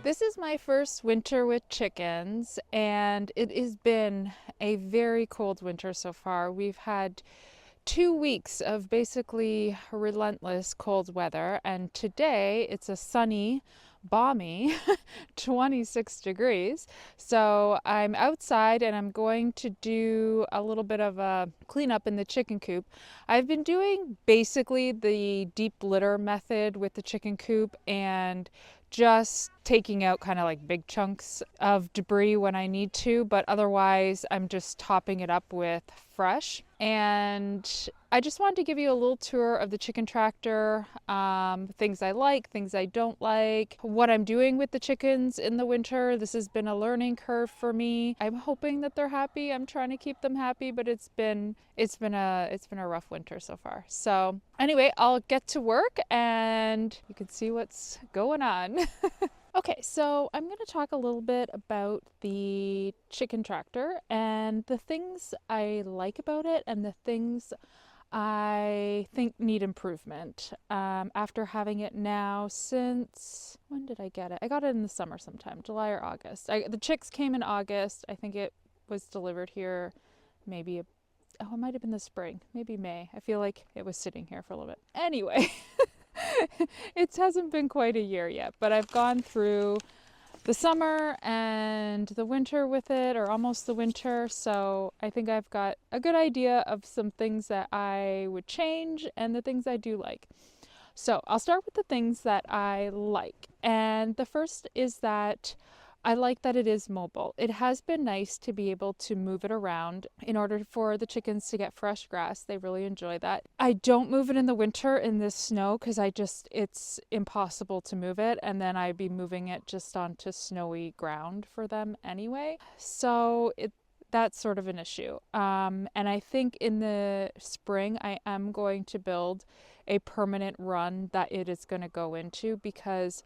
This is my first winter with chickens, and it has been a very cold winter so far. We've had 2 weeks of basically relentless cold weather, and today it's a sunny, balmy 26 degrees. So I'm outside and I'm going to do a little bit of a cleanup in the chicken coop. I've been doing basically the deep litter method with the chicken coop and just taking out kind of like big chunks of debris when I need to, but otherwise I'm just topping it up with fresh. And I just wanted to give you a little tour of the chicken tractor, things I like, things I don't like, what I'm doing with the chickens in the winter. This has been a learning curve for me. I'm hoping that they're happy. I'm trying to keep them happy, but it's been a rough winter so far. So anyway, I'll get to work and you can see what's going on. Okay, so I'm going to talk a little bit about the chicken tractor and the things I like about it and the things I think need improvement. After having it now since, when did I get it? I got it in the summer sometime, July or August. The chicks came in August. I think it was delivered here maybe, oh, it might have been the spring, maybe May. I feel like it was sitting here for a little bit. Anyway. It hasn't been quite a year yet, but I've gone through the summer and the winter with it, or almost the winter. So I think I've got a good idea of some things that I would change and the things I do like. So I'll start with the things that I like. And the first is that I like that it is mobile. It has been nice to be able to move it around in order for the chickens to get fresh grass. They really enjoy that. I don't move it in the winter in this snow because it's impossible to move it, and then I'd be moving it just onto snowy ground for them anyway. So that's sort of an issue. And I think in the spring I am going to build a permanent run that it is going to go into because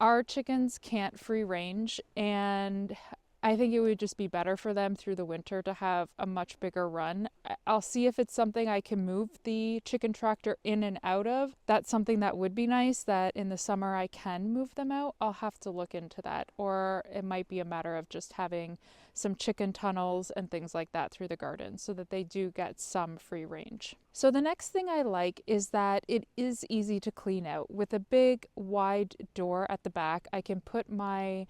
our chickens can't free range, and I think it would just be better for them through the winter to have a much bigger run. I'll see if it's something I can move the chicken tractor in and out of. That's something that would be nice, that in the summer I can move them out. I'll have to look into that. Or it might be a matter of just having some chicken tunnels and things like that through the garden so that they do get some free range. So the next thing I like is that it is easy to clean out. With a big wide door at the back, I can put my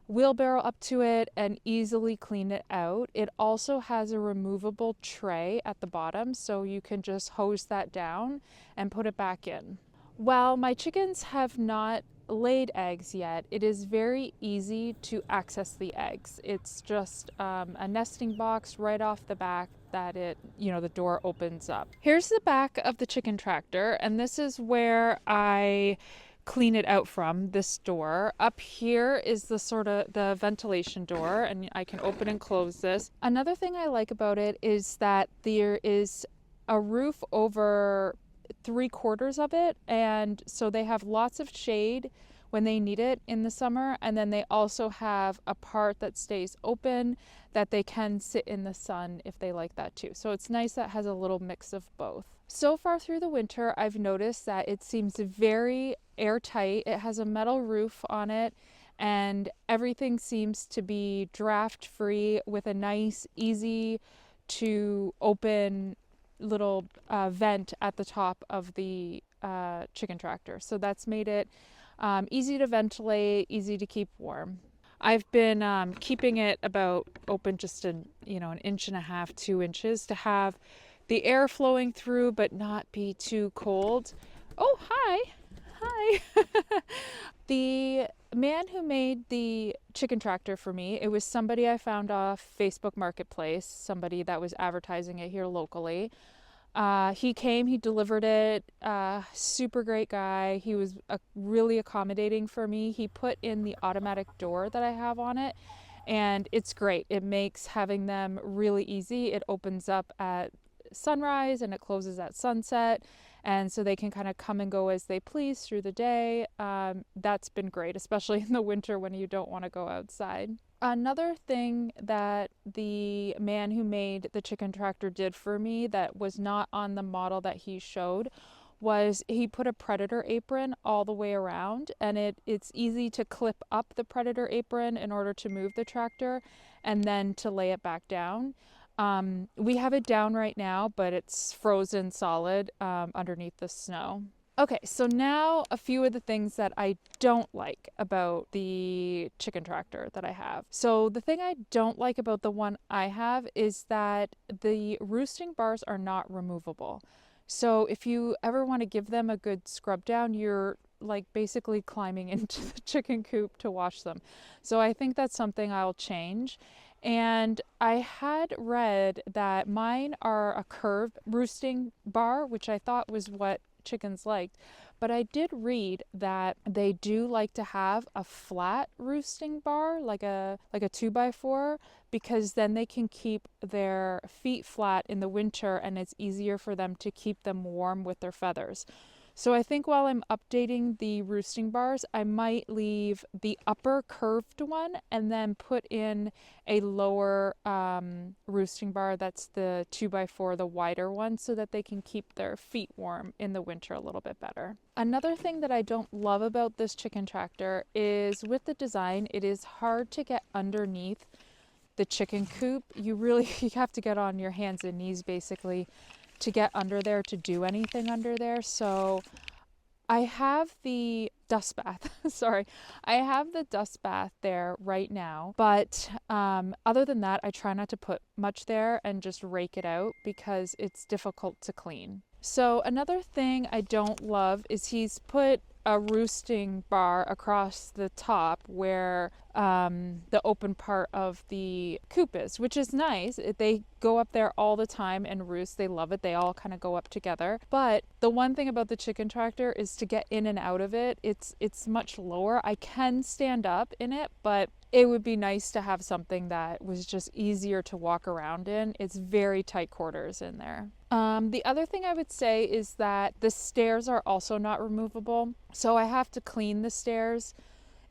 wheelbarrow up to it and easily clean it out. It also has a removable tray at the bottom, so you can just hose that down and put it back in. While my chickens have not laid eggs yet, it is very easy to access the eggs. It's just a nesting box right off the back that the door opens up. Here's the back of the chicken tractor, and this is where I clean it out from, this door. Up here is the ventilation door, and I can open and close this. Another thing I like about it is that there is a roof over 3/4 of it, and so they have lots of shade when they need it in the summer, and then they also have a part that stays open that they can sit in the sun if they like that too. So it's nice that it has a little mix of both. So far through the winter, I've noticed that it seems very airtight. It has a metal roof on it, and everything seems to be draft free with a nice, easy to open little vent at the top of the chicken tractor. So that's made it easy to ventilate, easy to keep warm. I've been keeping it about open just an inch and a half, 2 inches to have the air flowing through but not be too cold. Oh, hi. Hi. The man who made the chicken tractor for me, it was somebody I found off Facebook Marketplace, somebody that was advertising it here locally. He came, he delivered it, super great guy. He was really accommodating for me. He put in the automatic door that I have on it, and it's great. It makes having them really easy. It opens up at sunrise and it closes at sunset, and so they can kind of come and go as they please through the day. That's been great, especially in the winter when you don't want to go outside. Another thing that the man who made the chicken tractor did for me that was not on the model that he showed was he put a predator apron all the way around, and it's easy to clip up the predator apron in order to move the tractor and then to lay it back down. We have it down right now, but it's frozen solid underneath the snow. Okay, so now a few of the things that I don't like about the chicken tractor that I have. So the thing I don't like about the one I have is that the roosting bars are not removable. So if you ever want to give them a good scrub down, you're like basically climbing into the chicken coop to wash them. So I think that's something I'll change. And I had read that mine are a curved roosting bar, which I thought was what chickens liked. But I did read that they do like to have a flat roosting bar, like a 2x4, because then they can keep their feet flat in the winter and it's easier for them to keep them warm with their feathers. So I think while I'm updating the roosting bars, I might leave the upper curved one and then put in a lower roosting bar that's the 2x4, the wider one, so that they can keep their feet warm in the winter a little bit better. Another thing that I don't love about this chicken tractor is with the design, it is hard to get underneath the chicken coop. You have to get on your hands and knees basically to get under there to do anything under there. So I have the dust bath. Sorry, I have the dust bath there right now. But other than that, I try not to put much there and just rake it out because it's difficult to clean. So another thing I don't love is he's put a roosting bar across the top where the open part of the coop is, which is nice. They go up there all the time and roost. They love it. They all kind of go up together. But the one thing about the chicken tractor is to get in and out of it, it's much lower. I can stand up in it, but it would be nice to have something that was just easier to walk around in. It's very tight quarters in there. The other thing I would say is that the stairs are also not removable. So I have to clean the stairs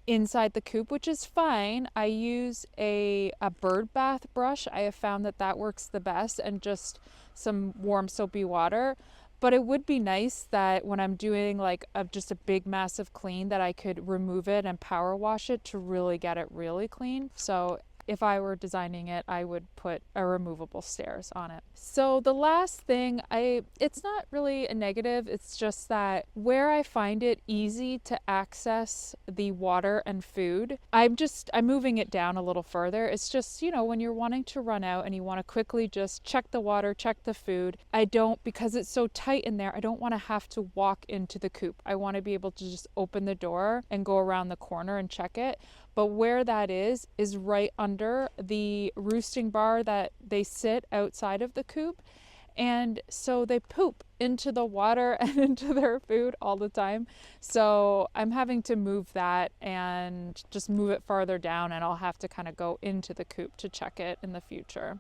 inside the coop, which is fine. I use a bird bath brush. I have found that that works the best, and just some warm soapy water. But it would be nice that when I'm doing like just a big massive clean that I could remove it and power wash it to really get it really clean. So if I were designing it, I would put a removable stairs on it. So the last thing, it's not really a negative, it's just that where I find it easy to access the water and food, I'm moving it down a little further. It's just, when you're wanting to run out and you want to quickly just check the water, check the food, because it's so tight in there, I don't want to have to walk into the coop. I want to be able to just open the door and go around the corner and check it. But where that is right under the roosting bar that they sit outside of the coop. And so they poop into the water and into their food all the time. So I'm having to move that and just move it farther down, and I'll have to kind of go into the coop to check it in the future.